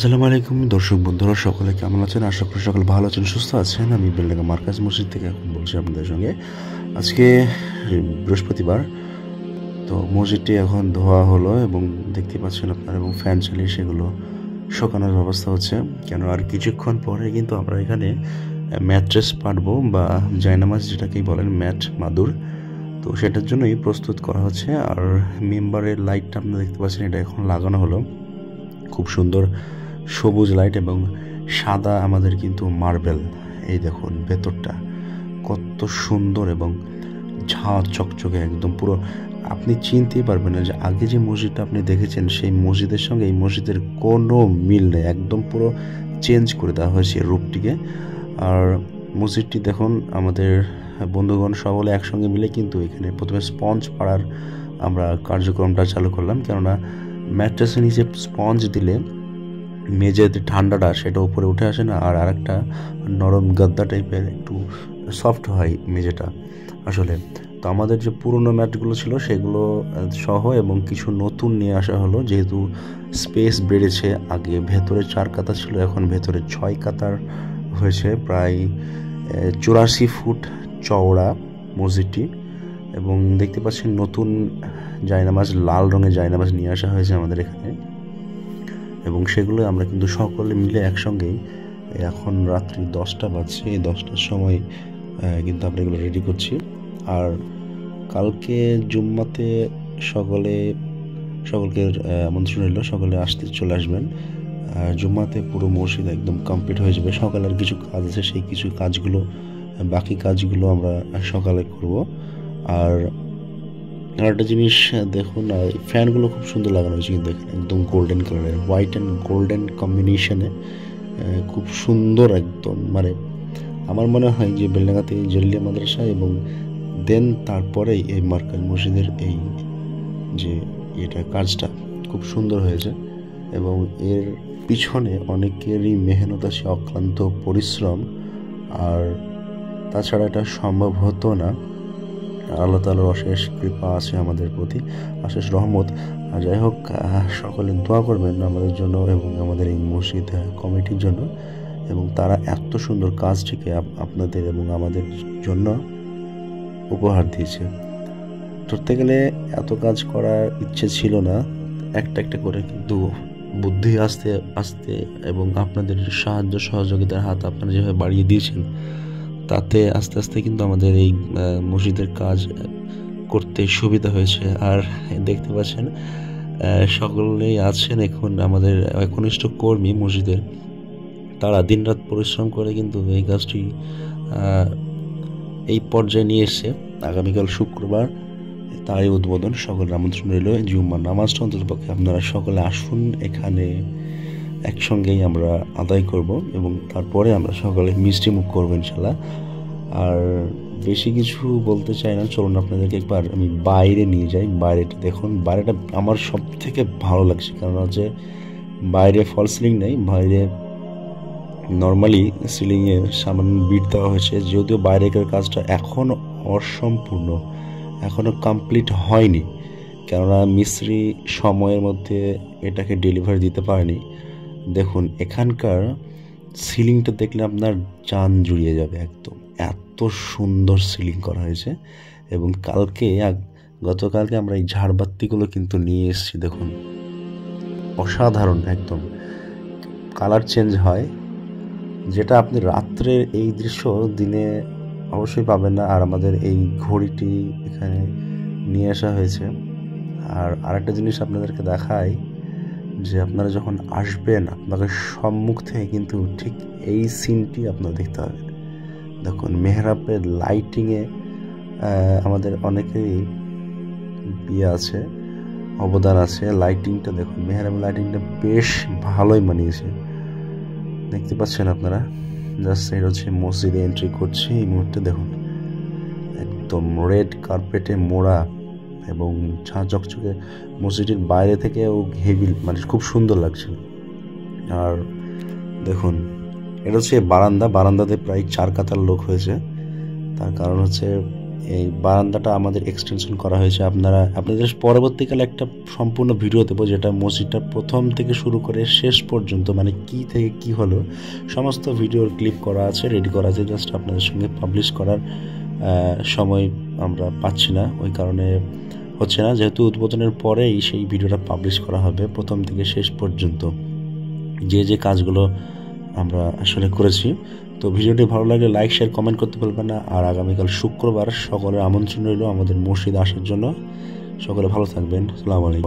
আসসালামু আলাইকুম দর্শক বন্ধুরা, সকলে কেমন আছেন? আশা করি সকলে ভালো আছেন, সুস্থ আছেন। আমি বেলডাঙ্গা মার্কাজ মসজিদ থেকে এখন বলছি আপনাদের সঙ্গে। আজকে বৃহস্পতিবার, তো মসজিদটি এখন ধোয়া হলো এবং দেখতে পাচ্ছেন আপনারা, এবং ফ্যান চালিয়ে সেগুলো শুকানোর ব্যবস্থা হচ্ছে। কেন আর কিছুক্ষণ পরে কিন্তু আমরা এখানে ম্যাট্রেস পাতবো, বা জায়নামাজ যেটাকেই বলেন, ম্যাট মাদুর। তো সেটার জন্যই প্রস্তুত করা হচ্ছে। আর মেম্বারের লাইটটা আপনারা দেখতে পাচ্ছেন, এটা এখন লাগানো হলো। খুব সুন্দর সবুজ লাইট এবং সাদা আমাদের কিন্তু মার্বেল। এই দেখুন ভেতরটা কত সুন্দর এবং ঝাঁ চকচকে, একদম পুরো আপনি চিনতেই পারবেন না যে আগে যে মসজিদটা আপনি দেখেছেন সেই মসজিদের সঙ্গে এই মসজিদের কোনো মিল নেই। একদম পুরো চেঞ্জ করে দেওয়া হয়েছে রূপটিকে। আর মসজিদটি দেখুন, আমাদের বন্ধুগণ সকলে একসঙ্গে মিলে কিন্তু এখানে প্রথমে স্পঞ্জ পাড়ার আমরা কার্যক্রমটা চালু করলাম। কেননা ম্যাট্রেসের নিচে স্পঞ্জ দিলে মেঝেতে ঠান্ডাটা সেটা উপরে উঠে আসে না, আর আরেকটা নরম গাদ্দা টাইপের একটু সফট হয় মেঝেটা আসলে। তো আমাদের যে পুরনো ম্যাটগুলো ছিল সেগুলো সহ এবং কিছু নতুন নিয়ে আসা হলো, যেহেতু স্পেস বেড়েছে। আগে ভেতরে 4 কাতা ছিল, এখন ভেতরে 6 কাতার হয়েছে। প্রায় 84 ফুট চওড়া মসজিদটি। এবং দেখতে পাচ্ছেন নতুন জায়নামাজ, লাল রঙের জায়নামাজ নিয়ে আসা হয়েছে আমাদের এখানে, এবং সেগুলো আমরা কিন্তু সকলে মিলে একসঙ্গেই, এখন রাত্রি 10টা বাজছে, এই 10টার সময় কিন্তু আমরা এগুলো রেডি করছি। আর কালকে জুম্মাতে সকলকে আমন্ত্রণ রইল, সকলে আসতে চলে আসবেন। জুম্মাতে পুরো মসজিদ একদম কমপ্লিট হয়ে যাবে। সকালের কিছু কাজ আছে, সেই কিছু কাজগুলো, বাকি কাজগুলো আমরা সকালে করব। আর একটা জিনিস দেখুন, ফ্যানগুলো খুব সুন্দর লাগানো হয়েছে কিন্তু এখানে, একদম গোল্ডেন কালারের, হোয়াইট অ্যান্ড গোল্ডেন কম্বিনেশনে খুব সুন্দর একদম। মানে আমার মনে হয় যে বেলডাঙ্গাতে জলিলিয়া মাদ্রাসা এবং দেন তারপরেই এই মার্কাজ মসজিদের এই যে কাজটা খুব সুন্দর হয়েছে। এবং এর পিছনে অনেকেরই মেহনত আছে, অক্লান্ত পরিশ্রম। আর তাছাড়া এটা সম্ভব হতো না। আল্লাহ তাআলার অশেষ কৃপা আছে আমাদের প্রতি, অশেষ রহমত। আর যাই হোক, সকলে দোয়া করবেন আমাদের জন্য এবং আমাদের এই মসজিদ কমিটির জন্য। এবং তারা এত সুন্দর কাজটিকে আপনাদের এবং আমাদের জন্য উপহার দিয়েছে। ধরতে গেলে এত কাজ করার ইচ্ছে ছিল না, একটা একটা করে, কিন্তু বুদ্ধি আস্তে আস্তে এবং আপনাদের সাহায্য সহযোগিতার হাত আপনারা যেভাবে বাড়িয়ে দিয়েছেন, তাতে আস্তে আস্তে কিন্তু আমাদের এই মসজিদের কাজ করতে সুবিধা হয়েছে। আর দেখতে পাচ্ছেন সকলেই আছেন এখন আমাদের একনিষ্ঠ কর্মী মসজিদের, তারা দিনরাত পরিশ্রম করে কিন্তু এই কাজটি এই পর্যায়ে নিয়ে এসছে। আগামীকাল শুক্রবার তারই উদ্বোধন। সকলের আমন্ত্রণ রইল। জুম্মার নামাজটা অন্ততপক্ষে আপনারা সকলে আসুন, এখানে একসঙ্গেই আমরা আদায় করব এবং তারপরে আমরা সকলে মিষ্টি মুখ করবো ইনশাল্লাহ। আর বেশি কিছু বলতে চাই না, চলুন আপনাদেরকে একবার আমি বাইরে নিয়ে যাই। বাইরেটা দেখুন, বাইরেটা আমার সব থেকে ভালো লাগছে, কারণ হচ্ছে বাইরে ফল সিলিং নেই, বাইরে নর্মালি সিলিংয়ে সামান্য বিট দেওয়া হয়েছে। যদিও বাইরেকার কাজটা এখনও অসম্পূর্ণ, এখনও কমপ্লিট হয়নি, কেননা মিস্ত্রি সময়ের মধ্যে এটাকে ডেলিভারি দিতে পারেনি। দেখুন এখানকার সিলিংটা দেখলে আপনার জান জুড়িয়ে যাবে একদম, এত সুন্দর সিলিং করা হয়েছে। এবং গতকালকে আমরা এই ঝাড়বাতিগুলো কিন্তু নিয়ে এসেছি। দেখুন অসাধারণ, একদম কালার চেঞ্জ হয়, যেটা আপনি রাত্রের এই দৃশ্য দিনে অবশ্যই পাবেন না। আর আমাদের এই ঘড়িটি এখানে নিয়ে আসা হয়েছে। আর আরেকটা জিনিস আপনাদেরকে দেখাই, যে আপনারা যখন আসবেন আপনাদের সম্মুখ থেকে কিন্তু ঠিক এই সিনটি আপনারা দেখতে পাবেন। দেখুন মেহরাবের লাইটিংয়ে আমাদের অনেকেরই আছে, অবদান আছে। লাইটিংটা দেখুন, মেহরাবের লাইটিংটা বেশ ভালোই মানিয়েছে, দেখতে পাচ্ছেন আপনারা। জাস্ট এটা হচ্ছে মসজিদে এন্ট্রি করছি এই মুহূর্তে। দেখুন একদম রেড কার্পেটে মোড়া এবং ঝাঁ চকচকে মসজিদের বাইরে থেকেও হেভি, মানে খুব সুন্দর লাগছে। আর দেখুন এটা হচ্ছে বারান্দাতে প্রায় 4 কাতার লোক হয়েছে। তার কারণ হচ্ছে এই বারান্দাটা আমাদের এক্সটেনশন করা হয়েছে। আপনাদের পরবর্তীকালে একটা সম্পূর্ণ ভিডিও দেবো, যেটা মসজিদটা প্রথম থেকে শুরু করে শেষ পর্যন্ত মানে কি থেকে কি হলো সমস্ত ভিডিওর ক্লিপ করা আছে, রেডি করা আছে। জাস্ট আপনাদের সঙ্গে পাবলিশ করার সময় আমরা পাচ্ছি না, ওই কারণে হচ্ছে না। যেহেতু উদ্বোধনের পরেই সেই ভিডিওটা পাবলিশ করা হবে প্রথম থেকে শেষ পর্যন্ত, যে কাজগুলো আমরা আসলে করেছি। তো ভিডিওটি ভালো লাগলে লাইক, শেয়ার, কমেন্ট করতে ভুলবেন না। আর আগামীকাল শুক্রবার সকলের আমন্ত্রণ রইল আমাদের মসজিদে আসার জন্য। সকলে ভালো থাকবেন। আসসালামু আলাইকুম।